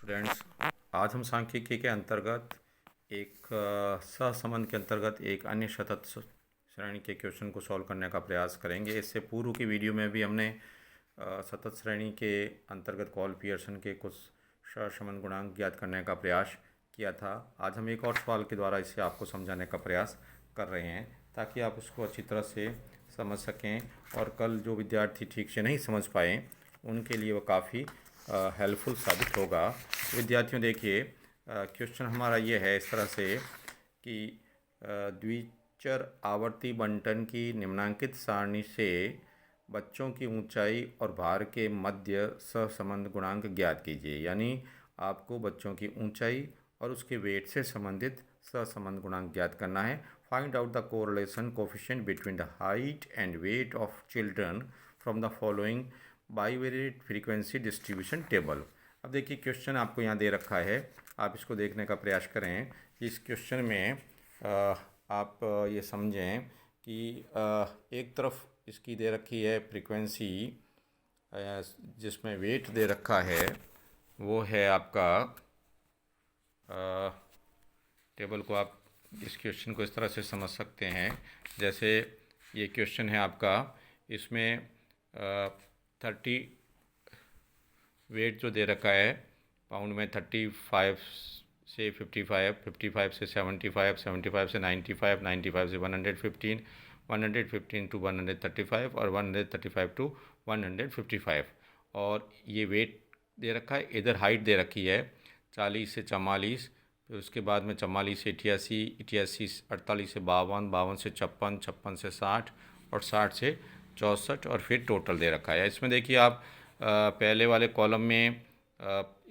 Friends, आज हम सांख्यिकी के अंतर्गत एक सहसंबंध के अंतर्गत एक अन्य सतत श्रेणी के क्वेश्चन को सॉल्व करने का प्रयास करेंगे। इससे पूर्व की वीडियो में भी हमने सतत श्रेणी के अंतर्गत कॉल पियर्सन के कुछ सहसंबंध गुणांक ज्ञात करने का प्रयास किया था। आज हम एक और सवाल के द्वारा इसे आपको समझाने का प्रयास कर रहे हैं ताकि आप उसको अच्छी तरह से समझ सकें और कल जो विद्यार्थी ठीक से नहीं समझ पाए उनके लिए वो काफ़ी हेल्पफुल साबित होगा। विद्यार्थियों देखिए, क्वेश्चन हमारा ये है इस तरह से कि द्विचर आवर्ती बंटन की निम्नांकित सारणी से बच्चों की ऊंचाई और भार के मध्य सहसंबंध गुणांक ज्ञात कीजिए। यानी आपको बच्चों की ऊंचाई और उसके वेट से संबंधित सहसंबंध गुणांक ज्ञात करना है। Find out the correlation coefficient between the height and weight of children from the following bivariate frequency distribution table. अब देखिए, क्वेश्चन आपको यहाँ दे रखा है, आप इसको देखने का प्रयास करें। इस क्वेश्चन में आप ये समझें कि एक तरफ इसकी दे रखी है फ्रीक्वेंसी, जिसमें वेट दे रखा है, वो है आपका टेबल को आप इस क्वेश्चन को इस तरह से समझ सकते हैं। जैसे ये क्वेश्चन है आपका, इसमें 30 वेट जो दे रखा है पाउंड में, 35 से 55, 55 से 75, 75 से 95, 95 से 115, 115 टू 135 और 135 टू 155। और ये वेट दे रखा है, इधर हाइट दे रखी है 40 से 44, फिर उसके बाद में 44 से 88, 88 से 48 से 52, 52 से 56, 56 से 60 और 60 से 64 और फिर टोटल दे रखा है। इसमें देखिए आप पहले वाले कॉलम में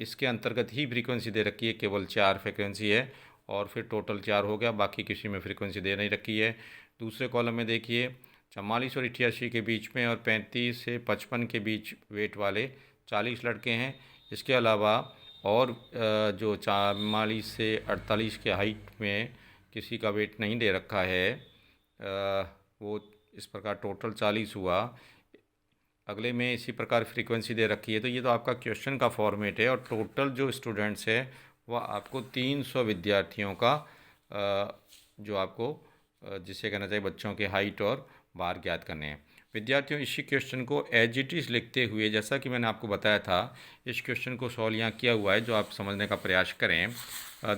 इसके अंतर्गत ही फ्रीक्वेंसी दे रखी है, केवल 4 फ्रीक्वेंसी है और फिर टोटल 4 हो गया, बाकी किसी में फ्रीक्वेंसी दे नहीं रखी है। दूसरे कॉलम में देखिए 44 और 88 के बीच में और 35 से 55 के बीच वेट वाले 40 लड़के हैं। इसके अलावा और जो 44 से 48 के हाइट में किसी का वेट नहीं दे रखा है, वो इस प्रकार टोटल 40 हुआ। अगले में इसी प्रकार फ्रीक्वेंसी दे रखी है। तो ये तो आपका क्वेश्चन का फॉर्मेट है और टोटल जो स्टूडेंट्स है वह आपको 300 विद्यार्थियों का जो आपको जिसे कहना चाहिए बच्चों के हाइट और भार ज्ञात करने हैं। विद्यार्थियों, इसी क्वेश्चन को एज इट इज़ लिखते हुए, जैसा कि मैंने आपको बताया था, इस क्वेश्चन को सॉल्व यहाँ किया हुआ है, जो आप समझने का प्रयास करें।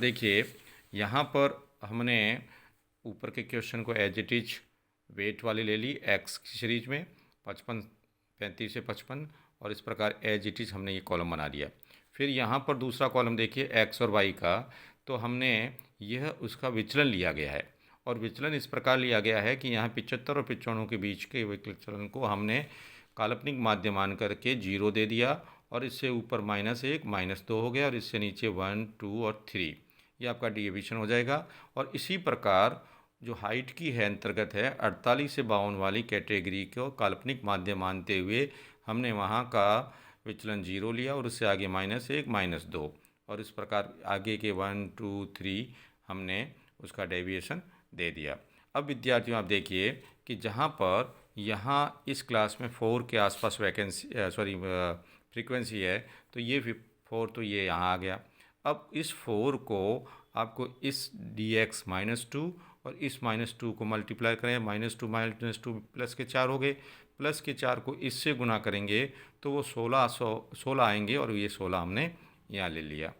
देखिए यहाँ पर हमने ऊपर के क्वेश्चन को एज इट इज वेट वाली ले ली एक्स की सीरीज में, 35 से 55, और इस प्रकार एज इट इज़ हमने ये कॉलम बना लिया। फिर यहाँ पर दूसरा कॉलम देखिए एक्स और वाई का, तो हमने यह उसका विचलन लिया गया है और विचलन इस प्रकार लिया गया है कि यहाँ 75 और 95 के बीच के विचलन को हमने काल्पनिक माध्य मान करके 0 दे दिया और इससे ऊपर -1 -2 हो गया और इससे नीचे 1 2 और 3, ये आपका डिविएशन हो जाएगा। और इसी प्रकार जो हाइट की है अंतर्गत है 48 से 52 वाली कैटेगरी को काल्पनिक माध्य मानते हुए हमने वहाँ का विचलन 0 लिया और उससे आगे -1 -2 और इस प्रकार आगे के 1 2 3 हमने उसका डेविएशन दे दिया। अब विद्यार्थियों आप देखिए कि जहाँ पर यहाँ इस क्लास में 4 के आसपास फ्रीक्वेंसी है, तो ये 4 तो ये यहाँ आ गया। अब इस 4 को आपको इस dx -2 और इस -2 को मल्टीप्लाई करें, -2 प्लस के 4 हो गए, प्लस के 4 को इससे गुना करेंगे तो वो 16 आएंगे और ये 16 हमने यहाँ ले लिया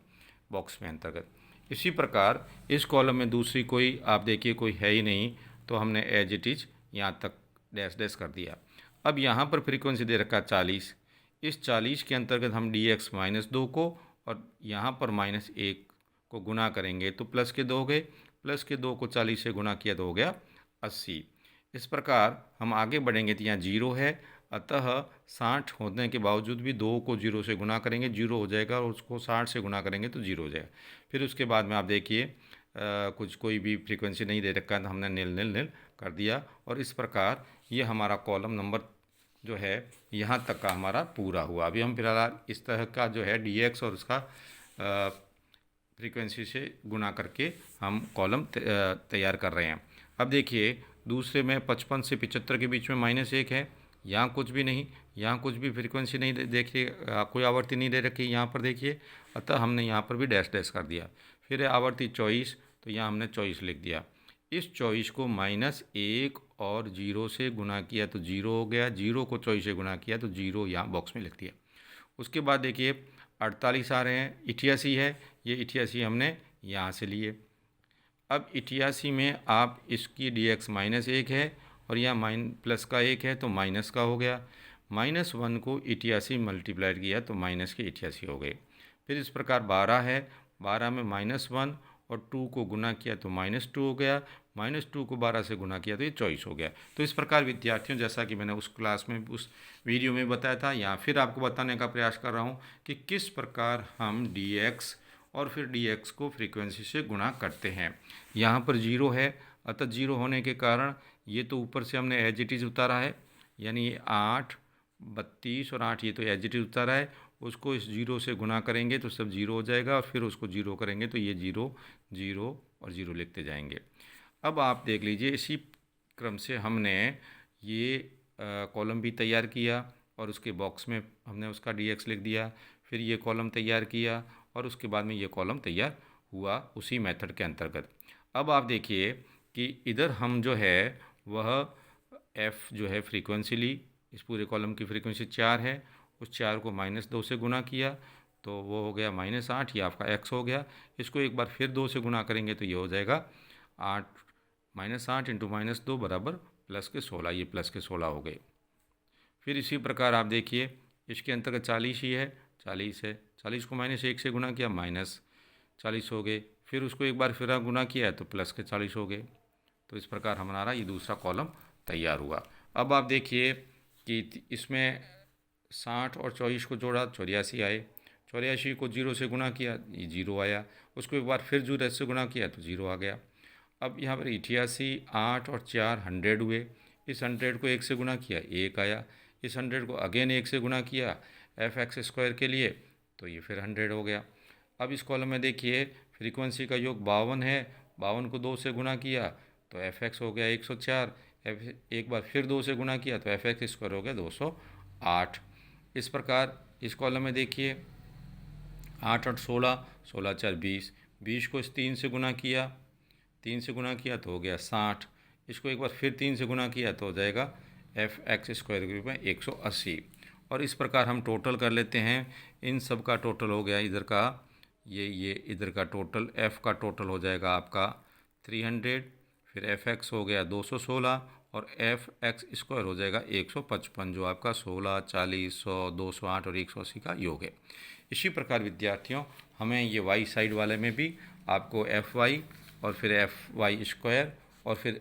बॉक्स में अंतर्गत। इसी प्रकार इस कॉलम में दूसरी कोई आप देखिए कोई है ही नहीं, तो हमने एज इट इज यहाँ तक डैश डैश कर दिया। अब यहाँ पर फ्रीक्वेंसी दे रखा 40, इस 40 के अंतर्गत हम dx -2 को और यहाँ पर -1 को गुना करेंगे तो प्लस के 2 हो गए, प्लस के 2 को 40 से गुना किया तो हो गया 80। इस प्रकार हम आगे बढ़ेंगे तो यहाँ 0 है, अतः 60 होने के बावजूद भी 2 को 0 से गुना करेंगे 0 हो जाएगा और उसको 60 से गुना करेंगे तो 0 हो जाएगा। फिर उसके बाद में आप देखिए कुछ कोई भी फ्रीक्वेंसी नहीं दे रखा है तो हमने नील नील नील कर दिया और इस प्रकार ये हमारा कॉलम नंबर जो है यहाँ तक का हमारा पूरा हुआ। अभी हम फिलहाल इस तरह का जो है dx और उसका फ्रीक्वेंसी से गुना करके हम कॉलम तैयार कर रहे हैं। अब देखिए दूसरे में 55 से 75 के बीच में -1 है, यहाँ कुछ भी नहीं, यहाँ कुछ भी फ्रीक्वेंसी नहीं देखिए, कोई आवर्ती नहीं दे रखी यहाँ पर देखिए, अतः हमने यहाँ पर भी डैश डैश कर दिया। फिर है आवर्ती 24, तो यहाँ हमने 24 लिख दिया। इस 24 को -1 और 0 से गुना किया तो 0 हो गया, 0 को 24 से गुना किया तो 0 यहाँ बॉक्स में लिख दिया। उसके बाद देखिए 48 आ रहे हैं, 88 है, ये 88 हमने यहाँ से लिए। अब 88 में आप इसकी dx -1 है और यहाँ प्लस का 1 है तो माइनस का हो गया। -1 को 88 मल्टीप्लाइड किया तो माइनस के 88 हो गए। फिर इस प्रकार 12 है, 12 में -1 और 2 को गुना किया तो -2 हो गया, -2 को 12 से गुना किया तो ये 24 हो गया। तो इस प्रकार विद्यार्थियों, जैसा कि मैंने उस क्लास में उस वीडियो में बताया था, यहाँ फिर आपको बताने का प्रयास कर रहा हूँ कि किस प्रकार हम dx और फिर dx को फ्रीक्वेंसी से गुणा करते हैं। यहाँ पर 0 है, अतः 0 होने के कारण ये तो ऊपर से हमने एज इट इज़ उतारा है, यानी 8, 32 और 8 ये तो एज इट इज़ उतारा है। उसको इस 0 से गुणा करेंगे तो सब 0 हो जाएगा और फिर उसको 0 करेंगे तो ये 0, 0 और 0 लिखते जाएंगे। अब आप देख लीजिए, इसी क्रम से हमने ये कॉलम भी तैयार किया और उसके बॉक्स में हमने उसका dx लिख दिया। फिर ये कॉलम तैयार किया और उसके बाद में ये कॉलम तैयार हुआ उसी मेथड के अंतर्गत। अब आप देखिए कि इधर हम जो है वह f जो है फ्रीक्वेंसी ली, इस पूरे कॉलम की फ्रीक्वेंसी 4 है, उस 4 को -2 से गुना किया तो वो हो गया -8, ये आपका x हो गया। इसको एक बार फिर 2 से गुना करेंगे तो ये हो जाएगा 8 -8 इंटू -2 बराबर +16, ये +16 हो गए। फिर इसी प्रकार आप देखिए इसके अंतर्गत 40 ही है, 40 है, 40 को -1 से गुना किया -40 हो गए। फिर उसको एक बार फिर गुना किया तो +40 हो गए। तो इस प्रकार हमारा ये दूसरा कॉलम तैयार हुआ। अब आप देखिए कि इसमें 60 और 24 को जोड़ा 84 आए, 84 को 0 से गुना किया ये 0 आया, उसको एक बार फिर 0 से गुना किया तो 0 आ गया। अब यहाँ पर 88, 8 और 4 100 हुए, इस 100 को 1 से गुना किया 1 आया, इस 100 को अगेन 1 से गुना किया f(x²) के लिए तो ये फिर 100 हो गया। अब इस कॉलम में देखिए फ्रीक्वेंसी का योग 52 है, 52 को 2 से गुना किया तो fx हो गया 104, एक बार फिर 2 से गुना किया तो f(x²) हो गया 208। इस प्रकार इस कॉलम में देखिए 8 और 16, 16 4 20, 20 को इस 3 से गुना किया, 3 से गुना किया तो हो गया 60, इसको एक बार फिर 3 से गुना किया तो हो जाएगा f(x²) के रूप में 180। और इस प्रकार हम टोटल कर लेते हैं, इन सब का टोटल हो गया इधर का, ये इधर का टोटल f का टोटल हो जाएगा आपका 300, फिर fx हो गया 216 और f(x²) हो जाएगा 155, जो आपका 16, 40, 100, 208 और 180 का योग है। इसी प्रकार विद्यार्थियों हमें ये y साइड वाले में भी आपको fy और फिर fy² और फिर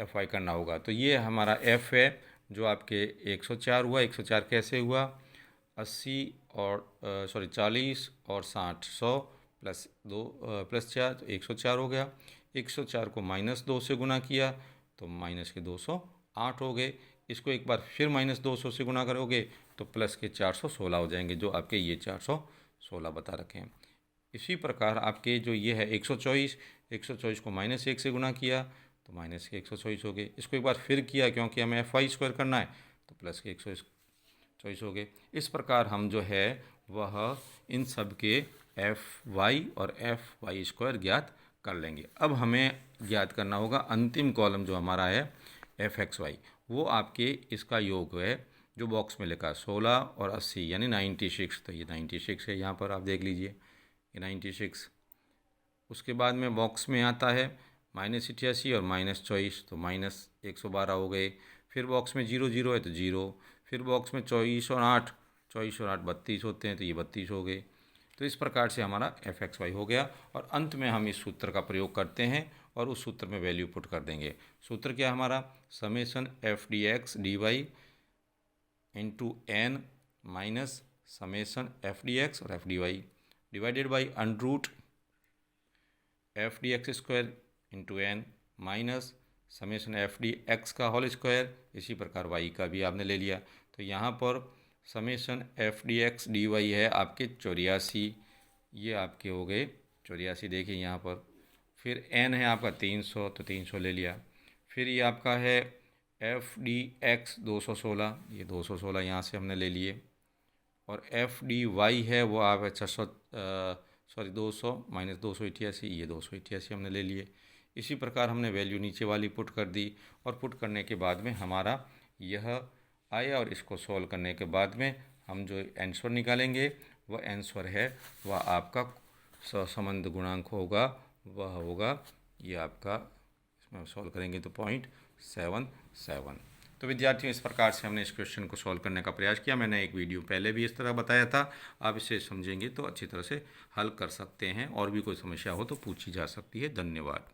fy करना होगा। तो ये हमारा f है जो आपके 104 हुआ। 104 कैसे हुआ, 80 और 40 और 60, 100 प्लस 2 प्लस 4 तो 104 हो गया। 104 को -2 से गुना किया तो -208 हो गए। इसको एक बार फिर -200 से गुना करोगे तो +416 हो जाएंगे, जो आपके ये 416 बता रखे हैं। इसी प्रकार आपके जो ये है 124, 124 को -1 से गुना किया तो -124 हो गए। इसको एक बार फिर किया क्योंकि हमें fy² करना है तो +124 हो गए। इस प्रकार हम जो है वह इन सब के fy और fy² ज्ञात कर लेंगे। अब हमें ज्ञात करना होगा अंतिम कॉलम जो हमारा है fxy, वो आपके इसका योग है जो बॉक्स में लिखा 16 और 80 यानी 96, तो ये 96 है, यहाँ पर आप देख लीजिए ये 96। उसके बाद में बॉक्स में आता है -88 और -24 तो -112 हो गए। फिर बॉक्स में 0 0 है तो 0, फिर बॉक्स में 24 और 8, 24 और 8 32 होते हैं तो ये 32 हो गए। तो इस प्रकार से हमारा fxy हो गया और अंत में हम इस सूत्र का प्रयोग करते हैं और उस सूत्र में वैल्यू पुट कर देंगे। सूत्र क्या हमारा, summation f(dx) dy into n minus summation f(dx) और f(dy) divided by √ f(dx²) into n minus summation f(dx) का होल स्क्वायर। इसी प्रकार y का भी आपने ले लिया, तो यहाँ पर समेसन f(dx) dy है आपके 84, ये आपके हो गए 84, देखिए यहाँ पर। फिर n है आपका 300 तो 300 ले लिया। फिर ये आपका है एफ डी एक्स 216, ये 216 यहाँ से हमने ले लिए, और एफ डी वाई है वो आप 200 माइनस 288, ये 288 हमने ले लिए। इसी प्रकार हमने वैल्यू नीचे वाली पुट कर दी, और पुट करने के बाद में हमारा यह आया, और इसको सॉल्व करने के बाद में हम जो आंसर निकालेंगे वह आंसर है वह आपका सहसंबंध गुणांक होगा, वह होगा ये आपका, इसमें सॉल्व करेंगे तो 0.77। तो विद्यार्थियों, इस प्रकार से हमने इस क्वेश्चन को सॉल्व करने का प्रयास किया। मैंने एक वीडियो पहले भी इस तरह बताया था। आप इसे समझेंगे तो अच्छी तरह से हल कर सकते हैं, और भी कोई समस्या हो तो पूछी जा सकती है। धन्यवाद।